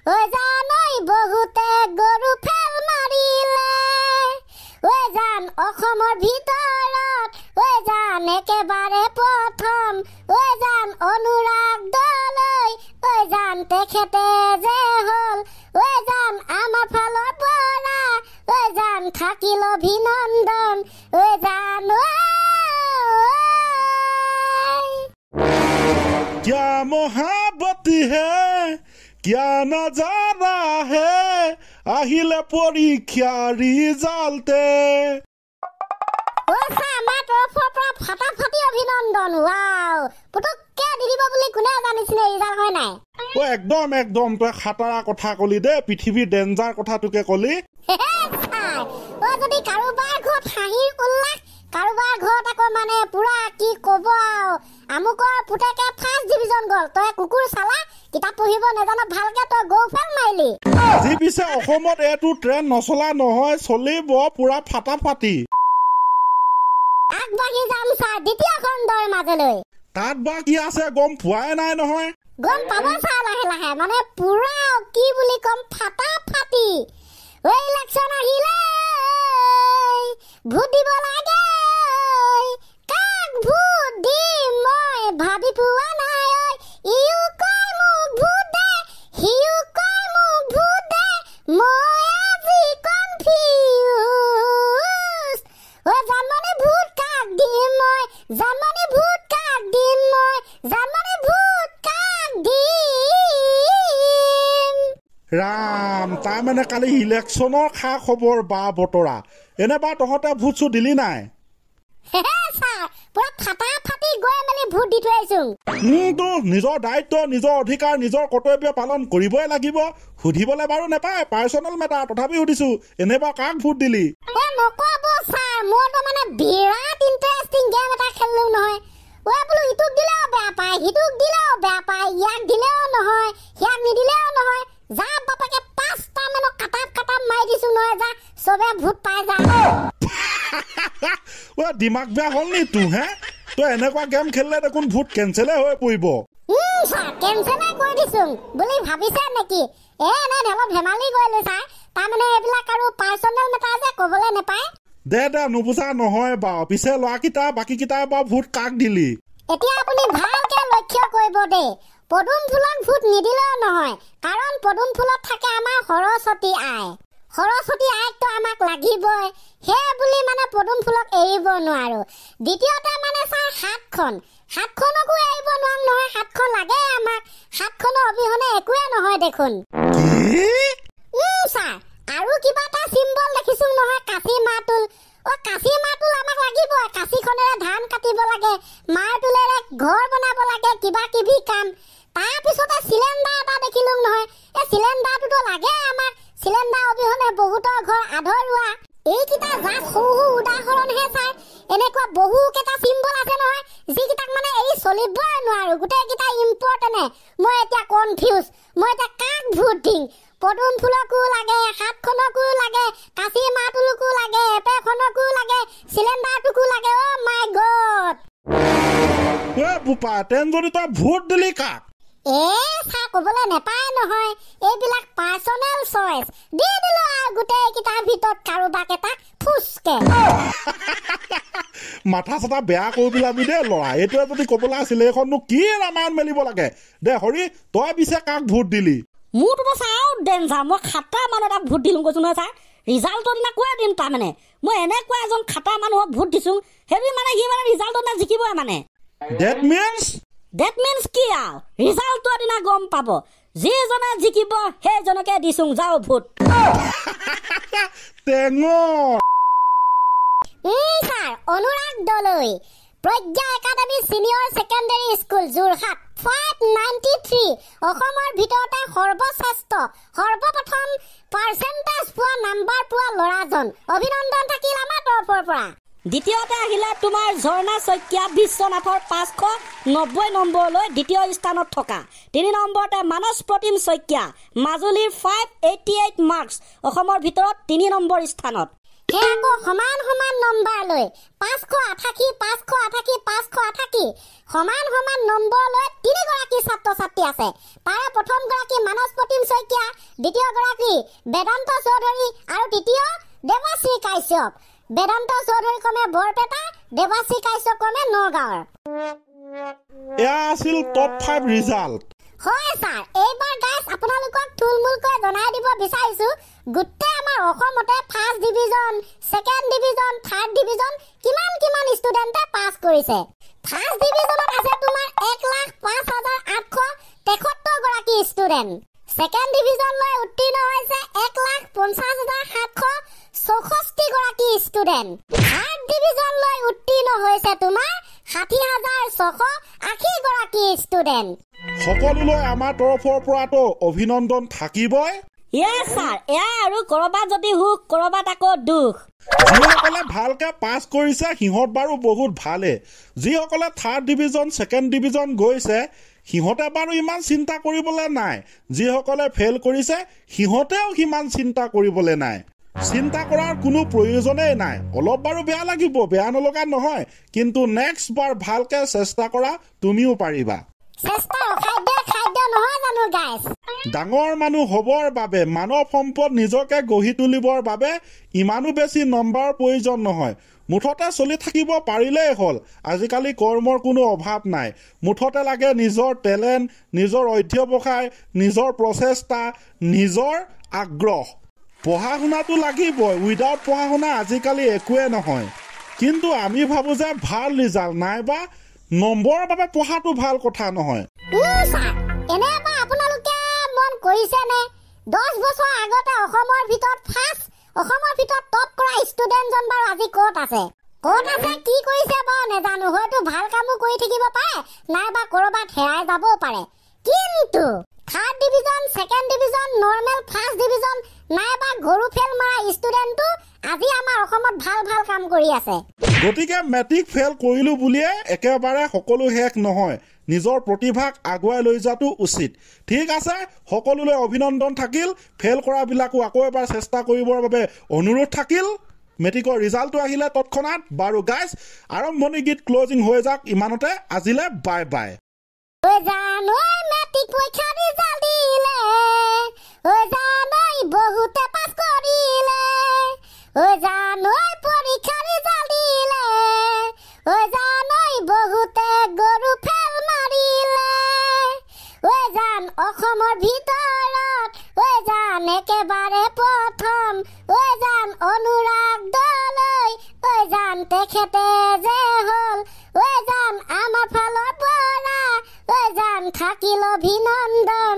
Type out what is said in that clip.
ঐ জানৈ বহুতে গৰু ফেল মাৰিলে ঐ জান অসমৰ ভিতৰত ঐ জান একেবাৰে প্ৰথম ঐ জান অনুৰাগ দলৈ ঐ জান তেখেতে যে হ'ল ঐ জান আমাৰ ফালৰ পৰা ঐ জান থাকিল অভিনন্দন ঐ জান क्या महाबती है क्या नजारा है আহিলে পৰীক্ষা ৰিজাল্টে আমাৰ তৰফৰ পৰা ফাটাফাটি অভিনন্দন ৱাও পুতুককে দি দিব বুলি কোনে জানিছিলে ৰিজাল্ট হয় নাই একদম একদম তই খাটাৰা কথা কলি দে পৃথিৱীৰ ডেঞ্জাৰ কথাটোকে কলি যদি কাৰোবাৰ ঘৰত হাঁহিৰ উল্লাস কাৰোবাৰ ঘৰত আকৌ মানে পুৰা কি কব আমুকৰ পুতেকে ফাৰ্ষ্ট ডিভিজন গল তই কুকুৰ চালা কিতাপ পঢ়িব নেজানো ভালকে তই গৌফেল মাৰিলি আজি পিছে অসমত এইটো ট্ৰেইন নচলা নহয় চলিব পুৰা ফাটাফাটি আগবাঢ়ি যাম ছাৰ দ্বিতীয় খণ্ডৰ মাজলৈ তাত বা কি আছে গম পোৱাই নাই নহয় গম পাব ছাৰ লাহে লাহে মানে পুৰা কি বুলি কম ফাটাফাটি ঐ ইলেকশ্যন আহিলে ভোট দিব লাগে কাক ভোট দিম মই ভাবি পোৱা নাই ইও কয় মোক ভোট দে সিও কয় মোক ভোট দে মই আজি কনফিউজ জানমনে ভোট কাক দিম মই জানমনে ভোট কাক দিম মই জানমনে ভোট কাক দিম ৰাম তাৰমানে কালি ইলেকশ্যনৰ খা খবৰ বা বতৰা এনেবা তহঁতে ভোট চোট দিলি নাই নিজৰ দায়িত্ব নিজৰ অধিকাৰ নিজৰ কৰ্তব্য পালন কৰিবই লাগিব সুধিবলৈ বাৰু নেপায় পাৰ্চনেল মেটাৰ তথাপি সুধিছো এনেবা কাক ভোট দিলি বিৰাট ইণ্টাৰেষ্টিং গেম এটা খেলিলো নহয় বোলো ইটোক দিলেও বেয়া পায় সিটোক দিলেও বেয়া পায় ইয়াক দিলেও নহয় সিয়াক নিদিলেও নহয় যা বাপাকে 5টা মানক কাটাপ মাৰি দিছো নহয় যা চবে ভোট পাই যা দিমাগ বেয়া হ'ল নি তোৰ হে তই এনেকুৱা গেম খেলিলে দেখোন ভোট কেঞ্চেলে হৈ পৰিব কেঞ্চেলে কৰি দিছো বুলি ভাবিছে নেকি এনে ঢেলত ধেমালি কৰিলো ছাৰ তাৰমানে এইবিলাক আৰু পাৰ্চনেল মেটাৰ যে ক'বলৈ নেপায় দে নুবুজা নহয় বাৰু পিছে ল'ৰাকেইটা বাকীকেইটা বাৰু ভোট কাক দিলি এতিয়া আপুনি ভালকে লক্ষ্য কৰিব দেই পদুম ফুলক ভোট নিদিলেও নহয় কাৰণ পদুম ফুলত থাকে আমাৰ সৰস্বতী আইকটো আমাক লাগিবই সেই বুলি মানে পদুম ফুলক এৰিব নোৱাৰো দ্বিতীয়তে মানে ছাৰ হাতখনকো এৰিব নোৱাৰো নহয় হাতখন লাগে আমাক হাতখনৰ অবিহনে একোৱে নহয় দেখোন ছাৰ আৰু কিবা এটা চিম্বল দেখিছো নহয় কাঁচি মাতুল কাঁচি মাতুল আমাক লাগিবই কাঁচিখনেৰে ধান কাটিব লাগে মাতুলেৰে ঘৰ বনাব লাগে কিবা কিবি কাম তাৰপিছতে চিলিণ্ডাৰ এটা দেখিলো নহয় এই চিলিণ্ডাৰটোতো লাগে আমাক চিলিণ্ডাৰ অবিহনে বহুতৰ ঘৰ আধৰুৱা এইকেইটা জাষ্ট সৰু উদাহৰণহে ছাৰ এনেকুৱা বহুকেইটা চিম্বল আছে নহয় যিকেইটাক মানে এৰি চলিবই নোৱাৰো গোটেইকেইটা ইম্পৰ্টেণ্ট মই এতিয়া কনফিউজ মই এতিয়া কাক ভোট দিম পদুম ফুলকো লাগে হাতখনকো লাগে কাঁচি মাতুলকো লাগে এপেখনকো লাগে চিলিণ্ডাৰটোকো লাগে মাই গড বুপা তেন যদি তই ভোট দিলি কাক ছাৰ ক'বলৈ নেপায় নহয় এইবিলাক পাৰ্চনেল চইচ দি দিলো আৰু গোটেইকেইটাৰ ভিতৰত কাৰোবাক এটা ফুচকে মাথা চাথা বেয়া কৰি পেলাবি দেই ল'ৰা এইটোৱে যদি ক'বলৈ আছিলে এইখননো কি ৰামায়ণ মেলিব লাগে দে হৰি তই পিছে কাক ভোট দিলি মোৰতো চাওঁ ডেঞ্জাৰ মই খাটা মানুহ এটাক ভোট দিলোঁ কৈছোঁ নহয় ছাৰ ৰিজাল্টৰ দিনা কৈ দিম তাৰমানে মই এনেকুৱা এজন খাটা মানুহক ভোট দিছোঁ সেইটো মানে সি মানে ৰিজাল্টৰ দিনা জিকিবই মানে ডেট মিনছ কি আৰু ৰিজাল্টৰ দিনা গম পাব যিজনে জিকিব সেইজনকে দিছোঁ যাওঁ vote sir Anurag Doloi Pragya academy senior secondary school Jorhat 593 অসমৰ ভিতৰতে সৰ্বপ্ৰথম পাৰ্চেণ্টেজ পোৱা নাম্বাৰ পোৱা ল'ৰাজন অভিনন্দন থাকিল আমাৰ তৰফৰ পৰা দ্বিতীয়তে আহিলে তোমাৰ ঝৰ্ণা শইকীয়া বিশ্বনাথৰ 590 নম্বৰলৈ দ্বিতীয় স্থানত থকা 3 নম্বৰতে মানস প্ৰতিম শইকীয়া মাজুলীৰ 588 মাৰ্কছ অসমৰ ভিতৰত 3 নম্বৰ স্থানত আকৌ সমান নম্বৰ লৈ 588 সমান নম্বৰ লৈ 3 গৰাকী ছাত্ৰ ছাত্ৰী আছে তাৰে প্ৰথম গৰাকী মানস প্ৰতিম শইকীয়া দ্বিতীয় গৰাকী বেদান্ত চৌধুৰী আৰু তৃতীয় দেৱাশ্ৰী কাশ্যপ। বেদান্ত চৌধুৰী ক্ৰমে বৰপেটা, দেৱাশ্ৰী কাশ্যপ ক্ৰমে নগাঁৱৰ। এয়া আছিল টপ 5 ৰিজাল্ট। হয় ছাৰ, এইবাৰ গাইজ আপোনালোকক থুলমূলকৈ জনাই দিব বিচাৰিছো গোটেই আমাৰ অসমতে first division, second division, third division কিমান ষ্টুডেণ্টে পাছ কৰিছে। ফাৰ্ষ্ট ডিভিজনত আছে তোমাৰ 1,05,873 গৰাকী ষ্টুডেণ্ট। ছেকেণ্ড ডিভিজনলৈ উত্তীৰ্ণ হৈছে 1,50,764 গৰাকী ষ্টুডেণ্ট। থাৰ্ড ডিভিজনলৈ উত্তীৰ্ণ হৈছে তোমাৰ 60,680 গৰাকী ষ্টুডেণ্ট। সকলোলৈ আমাৰ তৰফৰ পৰাটো অভিনন্দন থাকিবই। ইয়েছ ছাৰ, এয়া আৰু কৰবাত যদি সুখ কৰবাত আকৌ দুখ। যিসকলে ভালকে পাছ কৰিছে সিহঁত বাৰু বহুত ভালে। যিসকলে থাৰ্ড ডিভিজন, ছেকেণ্ড ডিভিজন গৈছে সিহঁতে বাৰু ইমান চিন্তা কৰিবলৈ নাই। যিসকলে ফেইল কৰিছে সিহঁতেও সিমান চিন্তা কৰিবলৈ নাই। চিন্তা কৰাৰ কোনো প্ৰয়োজনেই নাই। অলপ বাৰু বেয়া লাগিব, বেয়া নলগা নহয়, কিন্তু নেক্সট বাৰ ভালকে চেষ্টা কৰা, তুমিও পাৰিবা। ডাঙৰ মানুহ হ'বৰ বাবে, মানৱ সম্পদ নিজকে গঢ়ি তুলিবৰ বাবে ইমানো বেছি নম্বৰৰ প্ৰয়োজন নহয়। মুঠতে চলি থাকিব পাৰিলেই হ'ল। আজিকালি কৰ্মৰ কোনো অভাৱ নাই। মুঠতে লাগে নিজৰ টেলেণ্ট, নিজৰ অধ্যৱসায়, নিজৰ প্ৰচেষ্টা, নিজৰ আগ্ৰহ। পঢ়া শুনাটো লাগিবই, উইদাউট পঢ়া শুনা আজিকালি একোৱে নহয়। কিন্তু আমি ভাবোঁ যে ভাল ৰিজাল্ট নাইবা নম্বৰৰ বাবে পঢ়াটো ভাল কথা নহয়। আপোনালোকে মন কৰিছেনে 10 বছৰ আগতে অসমৰ ভিতৰত টপ কৰা ষ্টুডেণ্টজন বাৰু আজি ক'ত আছে? কি কৰিছে বাৰু নেজানো। হয়তো ভাল কামো কৰি থাকিব পাৰে, নাইবা ক'ৰবাত হেৰাই যাবও পাৰে। কিন্তু third division, second division, normal first division নাইবা গৰু ফেল মৰা ষ্টুডেণ্টটো আজি আমাৰ অসমত ভাল কাম কৰি আছে। গতিকে মেট্ৰিক ফেইল কৰিলো বুলিয়ে একেবাৰে সকলো শেষ নহয়। নিজৰ প্ৰতিভাক আগুৱাই লৈ যোৱাটো উচিত। ঠিক আছে, সকলোলৈ অভিনন্দন থাকিল। ফেইল কৰাবিলাকো আকৌ এবাৰ চেষ্টা কৰিবৰ বাবে অনুৰোধ থাকিল। মেট্ৰিকৰ ৰিজাল্টটো আহিলে তৎক্ষণাত। বাৰু গাইজ, আৰম্ভণি গীত ক্লজিং হৈ যাওক ইমানতে। আজিলে বাই বাই। বহুতে পাছ কৰিলে, পৰীক্ষাৰ ৰিজাল্ট দিলে, বহুতে গৰু ফেল মাৰিলে, অসমৰ ভিতৰত একেবাৰে প্ৰথম অনুৰাগ দলৈ, তেখেতে যে হ'ল আমাৰ ফালৰ পৰা থাকিল অভিনন্দন।